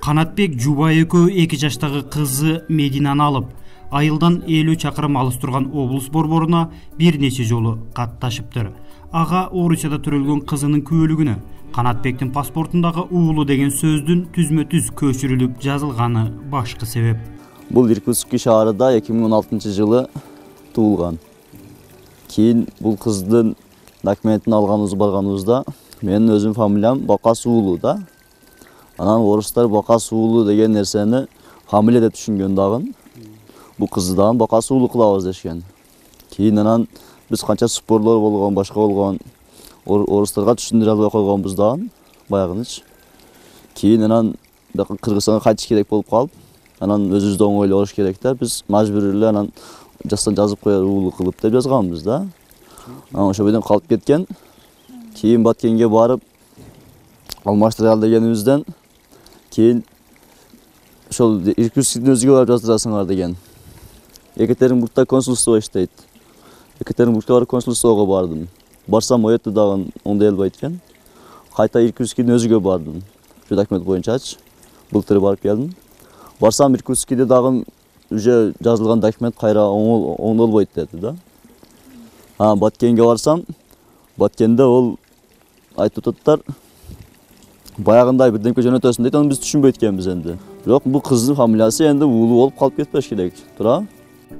Канатбек Жубай экөө 2 жаштагы кызы Мединаны алып, айылдан 50 чакырым алыс турган облус борборуна бир нече жолу катташыптыр. Ага Орусияда төрөлгөн кызынын күбөлүгүнө Канатбектин паспортундагы уулу деген сөздүн түзмө-түз көчүрүлүп жазылганы башкы себеп. Бул Иркутск шаарында 2016 жылы туулган. Кийин бул кыздын документин барганыбызда менин өзүм фамилиям Бакас уулу да. Анан орустар Бакас уулу деген нерсени фамилия деп түшүнгөн дагы. Бул кызды дагы Бакас уулу кылабыз дешкен. Кийин анан биз канча спорлор болгон, башка болгон орустарга түшүндүрө албай койгонбуз дагы баягыныч. Кийин анан Кыргызстанга кайтыш керек болуп калып, анан өзүбүздү оңойлош керек да, биз мажбур эле анан жазып коер уулу кылып деп жазганбыз да. Анан ошо бойдон калып кеткен. Кийин Баткенге барып алмаштыра ал дегенибизден кийин ошол Иркутскдин өзүгө барып жаздырасыңар деген. Екатеринбургда консулство иштейт. Екатеринбургка барып консулствого бардым. Барсам о жерде дагы оңдой албайт экен. Кайта Иркутскдин өзүгө бардым. Ошо документ боюнчачы былтыр барып келдим. Барсам Иркутскиде дагы уже жазылган документ кайра оңдолбойт деди да. Баткенге барсам, Баткенде ол айтып атыптар, баягындай бирдемке жөнөтөсүн дейт, аны биз түшүнбөйт экенбиз энди. Бирок бул кыздын фамилиясы энди уулу болуп калып кетпеш керек, туура?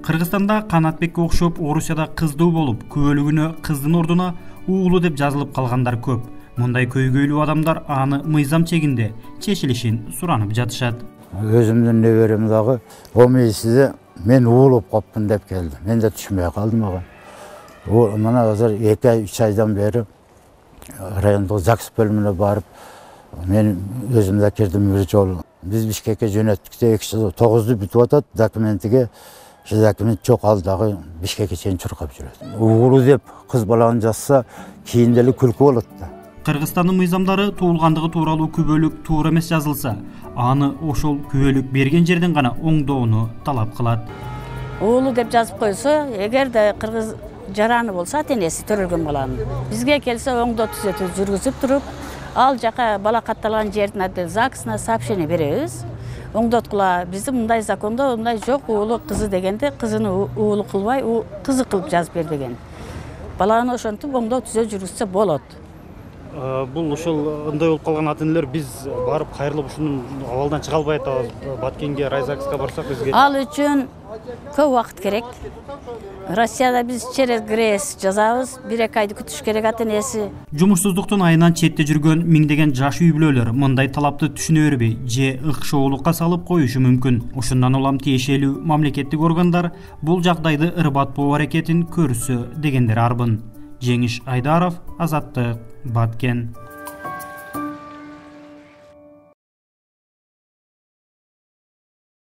Кыргызстанда Канатбекке окшоп Орусияда кыздуу болуп, күбөлүгүнө кыздын ордуна уулу деп жазылып калгандар көп. Мындай көйгөйлүү адамдар аны мыйзам чегинде чечилишин суранып жатышат. Өзүмдүн неберем дагы омейсиде мен уулуп калыпмын деп келди. Мен да түшүнбөй калдым ага. Мына азыр 2-3 айдан бери райондук ЗАГС бөлүмүнө барып, мен өзүм да кирдим бир жолу. Биз Бишкекке жөнөттүктө 9-ду бүтүп атат, документиге документ жок, ал дагы Бишкекке чейин чуркап жүрөт. Уулу деп кыз баланы жазса, кийин деле күлкү болот да. Кыргызстандын мыйзамдары туулгандыгы тууралуу күбөлүк туура эмес жазылса, аны ошол күбөлүк берген жерден гана оңдоону талап кылат. Уулу деп жазып койсо, эгерде кыргыз жараны болса, атенеси төрөлгөн баланын. Бизге келсе оңдоо түзөтүү жүргүзүп туруп, ал жака бала катталган жердин отдел ЗАГСына сообщение беребиз. Оңдоткула, биздин мындай закондо мындай жок, уулу кызы дегенде кызыны уулу кылбай, кызы кылып жазып бер деген. Баланы ошентип оңдоо түзөө жүргүзсө болот. Бул ошол ындай болуп калган ата-энелер биз барып кайрылып ушунун абалдан чыга албай атабыз. Баткенге, райзагска барсак бизге. Ал үчүн көп убакыт керек. Россияда биз через ГРЭС жазабыз, 1-2 айды күтүш керек ата-энеси. Жумушсуздуктун айынан четте жүргөн миңдеген жаш үй бүлөлөр мындай талапты түшүнө бербей, же ыкшоолукка салып коюшу мүмкүн. Ошондон улам тиешелүү мамлекеттик органдар бул жагдайды ырбатпоо аракетин көрсө дегендер арбын. Жеңиш Айдаров, Азаттык, Баткен.